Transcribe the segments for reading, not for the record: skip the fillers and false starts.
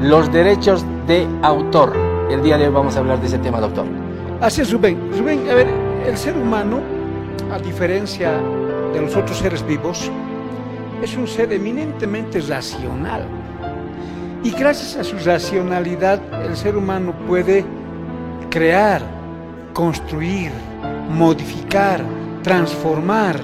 los derechos de autor. El día de hoy vamos a hablar de ese tema, doctor. Así es, Rubén. Rubén, a ver, el ser humano, a diferencia de los otros seres vivos, es un ser eminentemente racional. Y gracias a su racionalidad, el ser humano puede crear, construir, modificar, transformar,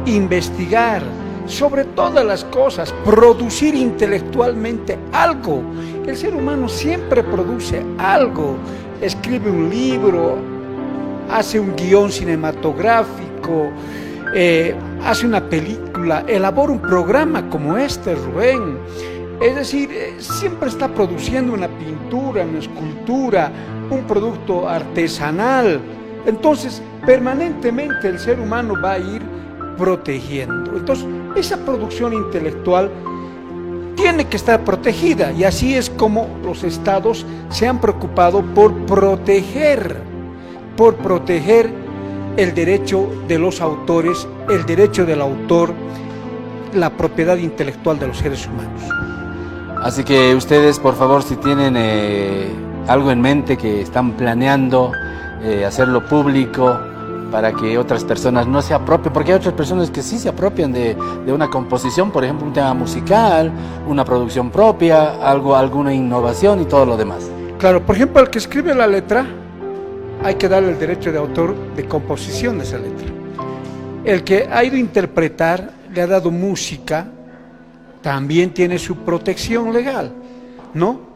investigar, sobre todas las cosas, producir intelectualmente algo. El ser humano siempre produce algo, escribe un libro, hace un guión cinematográfico, hace una película, elabora un programa como este, Rubén. Es decir, siempre está produciendo una pintura, una escultura, un producto artesanal. Entonces, permanentemente el ser humano va a ir protegiendo. Entonces, esa producción intelectual tiene que estar protegida, y así es como los estados se han preocupado por proteger el derecho de los autores, el derecho del autor, la propiedad intelectual de los seres humanos. Así que ustedes, por favor, si tienen algo en mente que están planeando hacerlo público para que otras personas no se apropien, porque hay otras personas que sí se apropian de una composición, por ejemplo, un tema musical, una producción propia, alguna innovación y todo lo demás. Claro, por ejemplo, al que escribe la letra, hay que darle el derecho de autor de composición de esa letra. El que ha ido a interpretar, le ha dado música, también tiene su protección legal, ¿no?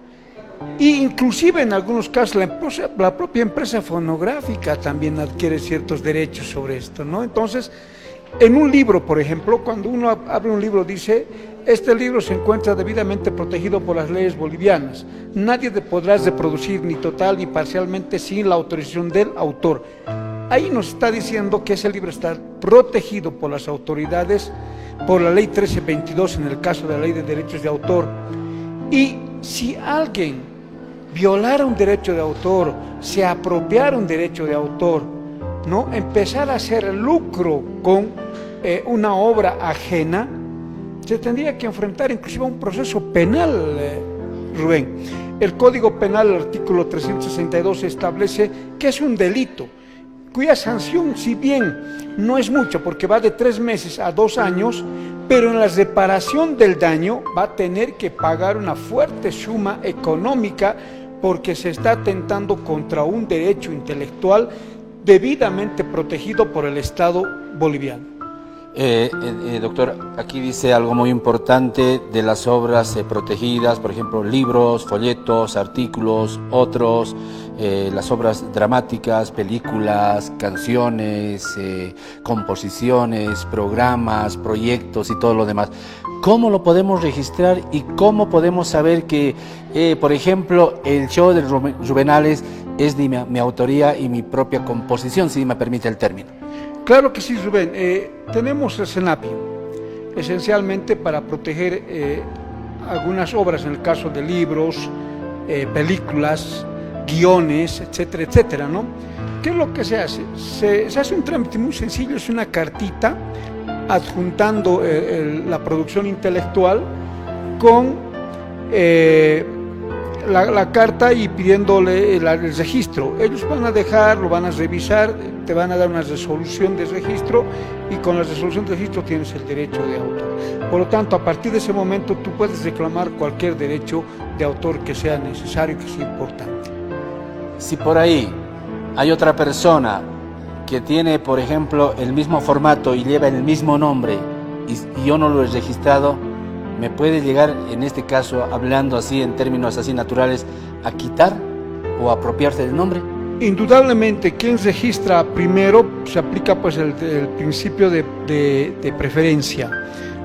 Y inclusive en algunos casos la propia empresa fonográfica también adquiere ciertos derechos sobre esto, ¿no? Entonces, en un libro, por ejemplo, cuando uno abre un libro, dice: este libro se encuentra debidamente protegido por las leyes bolivianas. Nadie podrá reproducir ni total ni parcialmente sin la autorización del autor. Ahí nos está diciendo que ese libro está protegido por las autoridades, por la ley 1322 en el caso de la ley de derechos de autor. Y si alguien violara un derecho de autor, se apropiara un derecho de autor, ¿no?, empezar a hacer lucro con una obra ajena, se tendría que enfrentar inclusive a un proceso penal, Rubén. El Código Penal, el artículo 362, establece que es un delito, cuya sanción, si bien no es mucha, porque va de 3 meses a 2 años, pero en la reparación del daño va a tener que pagar una fuerte suma económica, porque se está atentando contra un derecho intelectual debidamente protegido por el Estado boliviano. Doctor, aquí dice algo muy importante de las obras protegidas, por ejemplo, libros, folletos, artículos, otros, las obras dramáticas, películas, canciones, composiciones, programas, proyectos y todo lo demás. ¿Cómo lo podemos registrar y cómo podemos saber que, por ejemplo, el show de Rubenales es de mi autoría y mi propia composición, si me permite el término? Claro que sí, Rubén. Tenemos el SENAPI, esencialmente para proteger algunas obras, en el caso de libros, películas, guiones, etcétera, etcétera, ¿no? ¿Qué es lo que se hace? Se hace un trámite muy sencillo, es una cartita adjuntando la producción intelectual con la carta y pidiéndole el registro. Ellos van a dejar, lo van a revisar, te van a dar una resolución de registro, y con la resolución de registro tienes el derecho de autor. Por lo tanto, a partir de ese momento tú puedes reclamar cualquier derecho de autor que sea necesario, que sea importante. Si por ahí hay otra persona que tiene, por ejemplo, el mismo formato y lleva el mismo nombre y yo no lo he registrado, ¿me puede llegar, en este caso, hablando así en términos así naturales, a quitar o apropiarse del nombre? Indudablemente, quien registra primero, se aplica pues el principio de preferencia.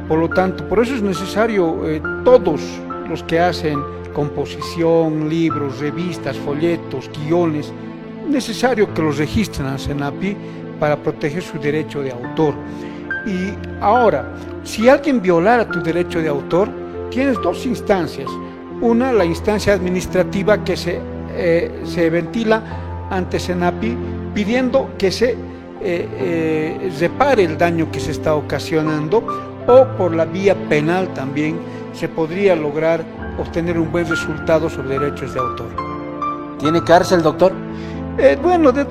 Por lo tanto, por eso es necesario, todos los que hacen composición, libros, revistas, folletos, guiones, necesario que los registren al SENAPI para proteger su derecho de autor. Y ahora, si alguien violara tu derecho de autor, tienes 2 instancias. Una, la instancia administrativa, que se ventila ante SENAPI pidiendo que se repare el daño que se está ocasionando, o por la vía penal también se podría lograr obtener un buen resultado sobre derechos de autor. ¿Tiene cárcel, doctor? Bueno, de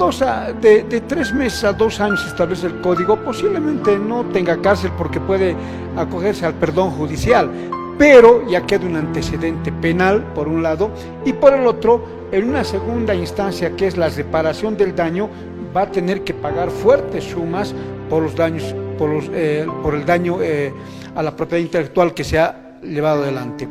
3 meses a 2 años establece el código. Posiblemente no tenga cárcel porque puede acogerse al perdón judicial, pero ya queda un antecedente penal por un lado, y por el otro, en una segunda instancia que es la reparación del daño, va a tener que pagar fuertes sumas por los daños, por el daño a la propiedad intelectual que se ha llevado adelante.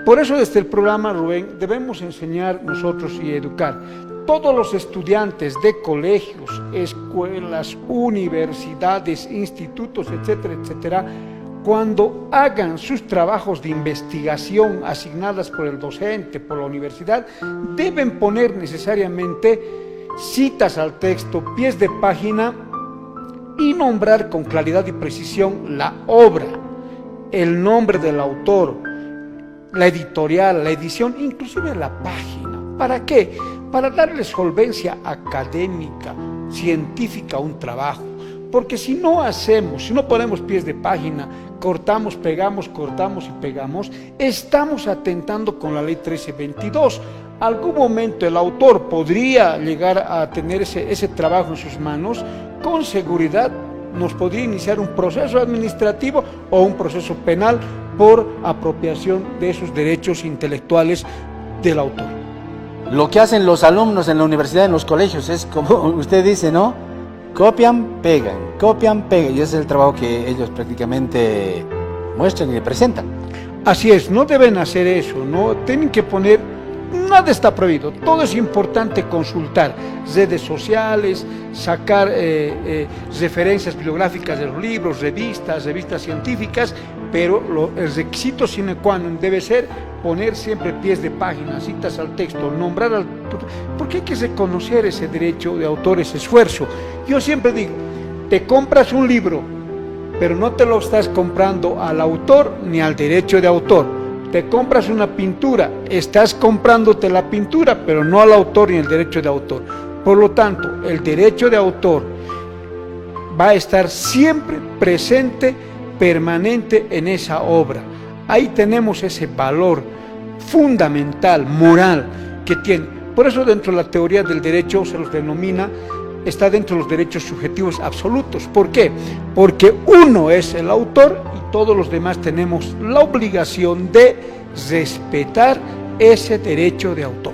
Por eso desde el programa, Rubén, debemos enseñar nosotros y educar. Todos los estudiantes de colegios, escuelas, universidades, institutos, etcétera, etcétera, cuando hagan sus trabajos de investigación asignadas por el docente, por la universidad, deben poner necesariamente citas al texto, pies de página y nombrar con claridad y precisión la obra, el nombre del autor, la editorial, la edición, inclusive la página. ¿Para qué? Para darle solvencia académica, científica a un trabajo. Porque si no ponemos pies de página, cortamos, pegamos, cortamos y pegamos, estamos atentando con la ley 1322. Algún momento el autor podría llegar a tener ese trabajo en sus manos, con seguridad nos podría iniciar un proceso administrativo o un proceso penal por apropiación de esos derechos intelectuales del autor. Lo que hacen los alumnos en la universidad, en los colegios, es como usted dice, ¿no? Copian, pegan, y ese es el trabajo que ellos prácticamente muestran y presentan. Así es, no deben hacer eso, no tienen que poner, nada está prohibido, todo es importante consultar, redes sociales, sacar referencias bibliográficas de los libros, revistas científicas, pero el requisito sine qua non debe ser poner siempre pies de página, citas al texto, nombrar al... porque hay que reconocer ese derecho de autor, ese esfuerzo. Yo siempre digo, te compras un libro, pero no te lo estás comprando al autor ni al derecho de autor. Te compras una pintura, estás comprándote la pintura, pero no al autor ni al derecho de autor. Por lo tanto, el derecho de autor va a estar siempre presente, permanente en esa obra. Ahí tenemos ese valor fundamental, moral, que tiene. Por eso dentro de la teoría del derecho se los denomina, está dentro de los derechos subjetivos absolutos. ¿Por qué? Porque uno es el autor y todos los demás tenemos la obligación de respetar ese derecho de autor.